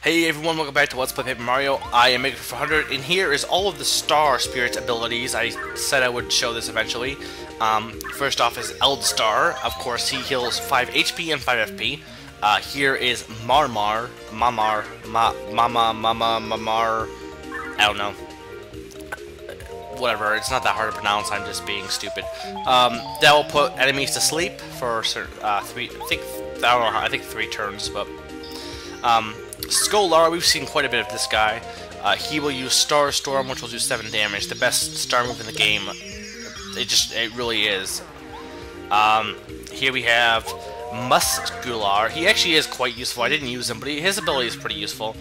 Hey everyone, welcome back to Let's Play Paper Mario. I am Maker400, and here is all of the Star Spirit's abilities. I said I would show this eventually. First off is Eldstar. Of course, he heals 5 HP and 5 FP. Here is Mamar. I don't know. Whatever, it's not that hard to pronounce, I'm just being stupid. That will put enemies to sleep for I think 3 turns, but... Scholar, we've seen quite a bit of this guy. He will use Star Storm, which will do 7 damage. The best star move in the game. It really is. Here we have Muscular. He actually is quite useful. I didn't use him, but his ability is pretty useful.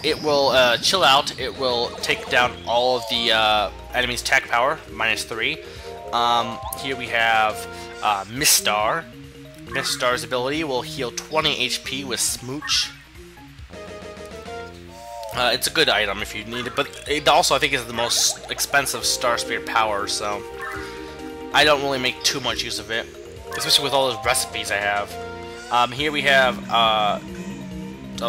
It will chill out. It will take down all of the enemy's attack power, -3. Here we have Mistar. Mistar's ability will heal 20 HP with Smooch. It's a good item if you need it, but it also, I think, is the most expensive Star Spirit power, so I don't really make too much use of it, especially with all those recipes I have. Here we have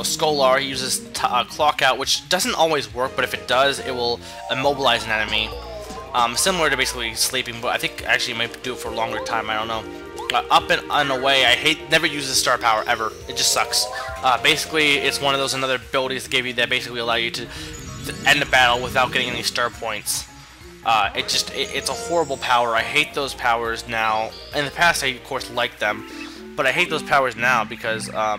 Scholar. He uses Clock Out, which doesn't always work, but if it does, it will immobilize an enemy. Similar to basically sleeping, but I think actually it might do it for a longer time, I don't know. Up and away, never use the star power ever. It just sucks. Basically, it's one of those another abilities that that basically allow you to end the battle without getting any star points. It's a horrible power. I hate those powers now. In the past, I of course liked them, but I hate those powers now because I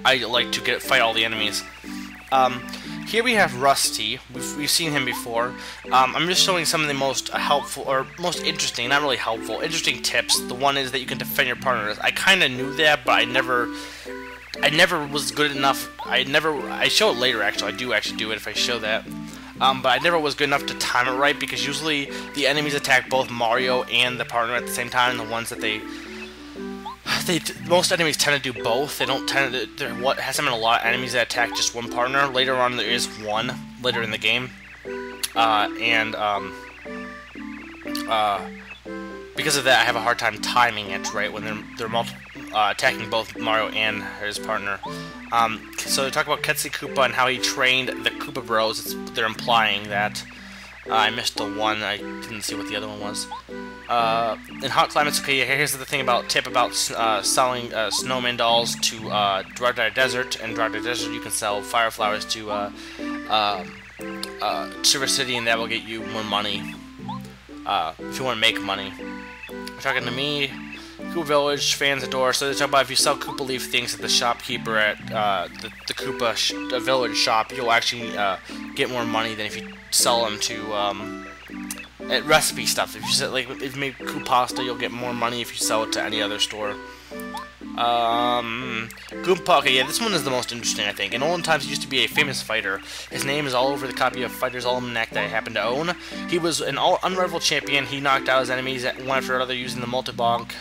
like to fight all the enemies. Here we have Russ T. We've seen him before. I'm just showing some of the most helpful, or most interesting, not really helpful, interesting tips. The one is that you can defend your partners. I kind of knew that, but I never was good enough. I show it later, actually. I do actually do it if I show that. But I never was good enough to time it right, because usually the enemies attack both Mario and the partner at the same time, the ones that most enemies tend to do both. They don't tend to. There hasn't been a lot of enemies that attack just one partner. Later on, there is one later in the game, because of that, I have a hard time timing it right when they're attacking both Mario and his partner. So they talk about Ketsy Koopa and how he trained the Koopa Bros. They're implying that. I missed the one. I didn't see what the other one was. In hot climates, okay, here's the thing about selling snowman dolls to Dry Desert. In Dry Desert, you can sell fire flowers to Silver City, and that will get you more money if you want to make money. They're talking to me. Koopa Village fans adore. So they talk about if you sell Koopa Leaf things at the shopkeeper at the Koopa Village shop, you'll actually get more money than if you sell them to at recipe stuff. If you sell, like, if you make Koopa pasta, you'll get more money if you sell it to any other store. Goomba, okay, yeah, this one is the most interesting, I think. In olden times, he used to be a famous fighter. His name is all over the copy of Fighter's Almanac that I happen to own. He was an unrivaled champion. He knocked out his enemies one after another using the multi-bonk.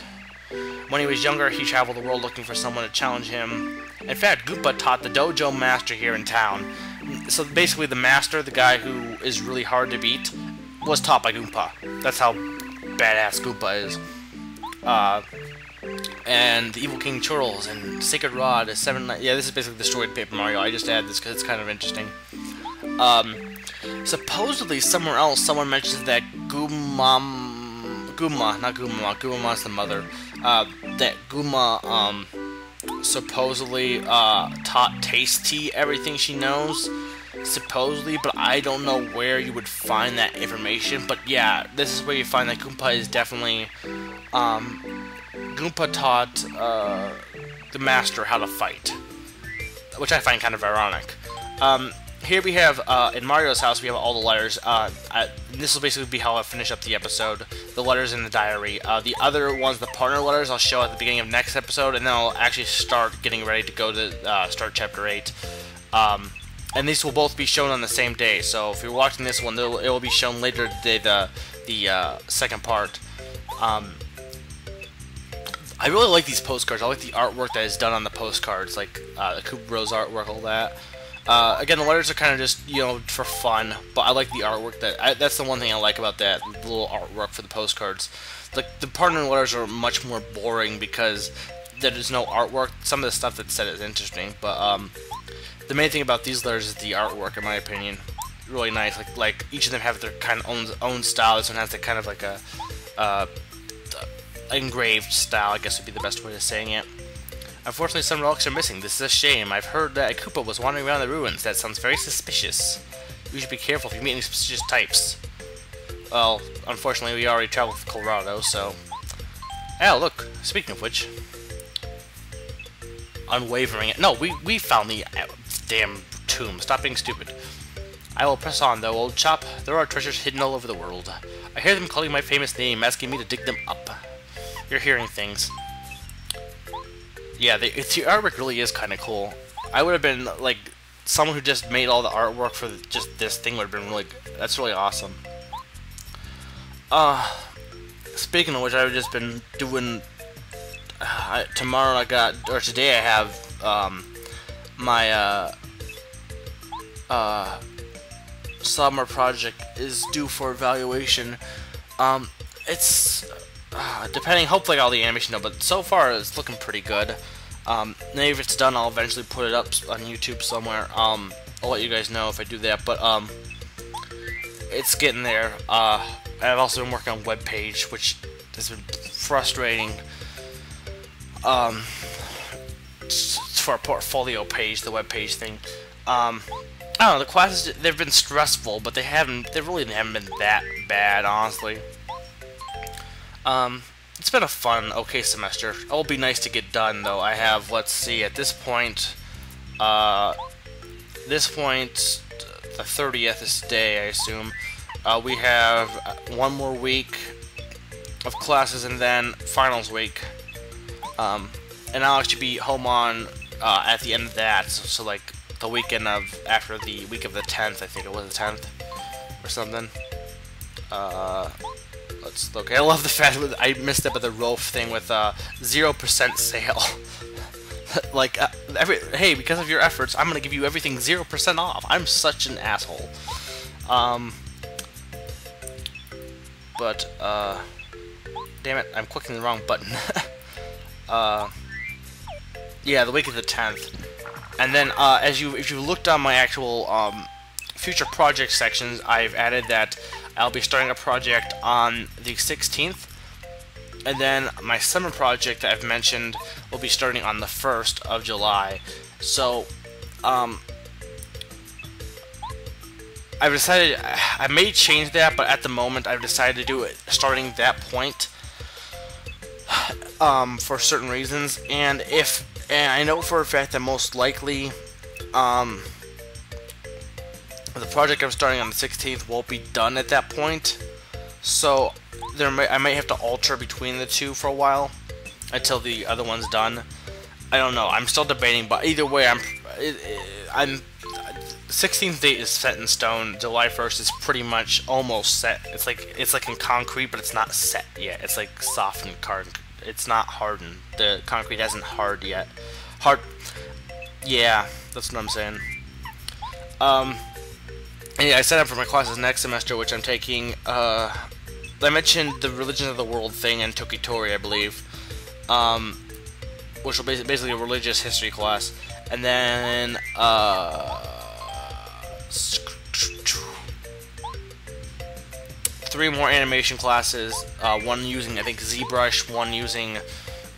When he was younger, he traveled the world looking for someone to challenge him. In fact, Goomba taught the dojo master here in town. So basically, the master, the guy who is really hard to beat, was taught by Goomba. That's how badass Goomba is. And the Evil King Churls and Sacred Rod is 7. Yeah, this is basically the story of Paper Mario. I just added this because it's kind of interesting. Supposedly, somewhere else, someone mentions that Gooma's the mother. That Goomba supposedly taught Tasty everything she knows. Supposedly, but I don't know where you would find that information. But yeah, this is where you find that Goomba is definitely Goomba taught the master how to fight, which I find kind of ironic. Here we have, in Mario's house, we have all the letters. This will basically be how I finish up the episode. The letters in the diary. The other ones, the partner letters, I'll show at the beginning of next episode, and then I'll actually start getting ready to go to start Chapter 8. And these will both be shown on the same day, so if you're watching this one, it will be shown later today, the second part. I really like these postcards. I like the artwork that is done on the postcards, like the Koopa Bros artwork, all that. Again, the letters are kind of just, you know, for fun, but I like the artwork. That's the one thing I like about that, the little artwork for the postcards. Like, the partner letters are much more boring because there's no artwork. Some of the stuff that's said is interesting, but the main thing about these letters is the artwork, in my opinion. Really nice. Like each of them have their kind of own style. This one has the kind of like a engraved style, I guess would be the best way of saying it. Unfortunately, some relics are missing. This is a shame. I've heard that a Koopa was wandering around the ruins. That sounds very suspicious. You should be careful if you meet any suspicious types. Well, unfortunately, we already traveled to Colorado, so... Oh, look. Speaking of which... Unwavering... No, we found the damn tomb. Stop being stupid. I will press on, though, old chap. There are treasures hidden all over the world. I hear them calling my famous name, asking me to dig them up. You're hearing things. Yeah, the artwork really is kind of cool. I would have been, like, someone who just made all the artwork for just this thing would have been really... That's really awesome. Speaking of which, I've just been doing... today I have, my, summer project is due for evaluation. It's... depending, hopefully all the animation, no, but so far it's looking pretty good. Maybe if it's done, I'll eventually put it up on YouTube somewhere. I'll let you guys know if I do that, but it's getting there. I've also been working on webpage, which has been frustrating. For a portfolio page, the webpage thing. I don't know, the classes, they've been stressful, but they really haven't been that bad, honestly. It's been a fun, okay semester. It will be nice to get done, though. I have, let's see, at this point, the 30th is today, I assume. We have one more week of classes and then finals week. And I'll actually be home on, at the end of that, so like, the weekend of, after the week of the 10th, I think it was the 10th, or something. Let's look. I love the fact that I missed up at the Rolf thing with 0% sale. Like, hey, because of your efforts, I'm gonna give you everything 0% off. I'm such an asshole. Damn it, I'm clicking the wrong button. Yeah, the week of the 10th. And then, if you looked on my actual future project sections, I've added that I'll be starting a project on the 16th, and then my summer project that I've mentioned will be starting on the 1st of July. So, I've decided, I may change that, but at the moment I've decided to do it starting that point, for certain reasons, and I know for a fact that most likely, the project I'm starting on the 16th won't be done at that point, so I might have to alter between the two for a while until the other one's done. I don't know. I'm still debating, but either way, I'm 16th date is set in stone. July 1st is pretty much almost set. It's like in concrete, but it's not set yet. It's like softened It's not hardened. The concrete hasn't hardened yet. Yeah, that's what I'm saying. Yeah, I signed up for my classes next semester, which I'm taking, I mentioned the Religion of the World thing in Tokitori, I believe, which will be basically a religious history class, and then, 3 more animation classes, one using, I think, ZBrush, one using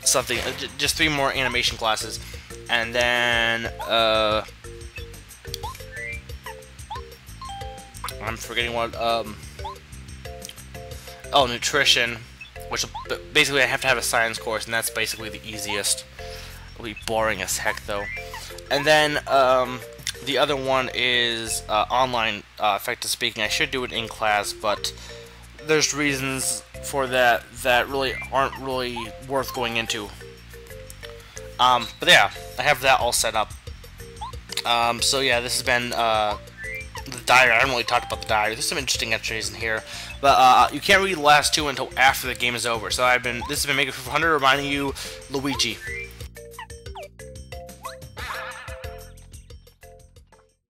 something, just 3 more animation classes, and then, I'm forgetting what, oh, nutrition, which basically I have to have a science course, and that's basically the easiest. It'll be boring as heck, though. And then, the other one is, online, effective speaking. I should do it in class, but there's reasons for that really aren't really worth going into. But yeah, I have that all set up. So yeah, this has been, the diary. I haven't really talked about the diary. There's some interesting entries in here, but you can't read the last 2 until after the game is over. So this has been Maker 500 reminding you, Luigi.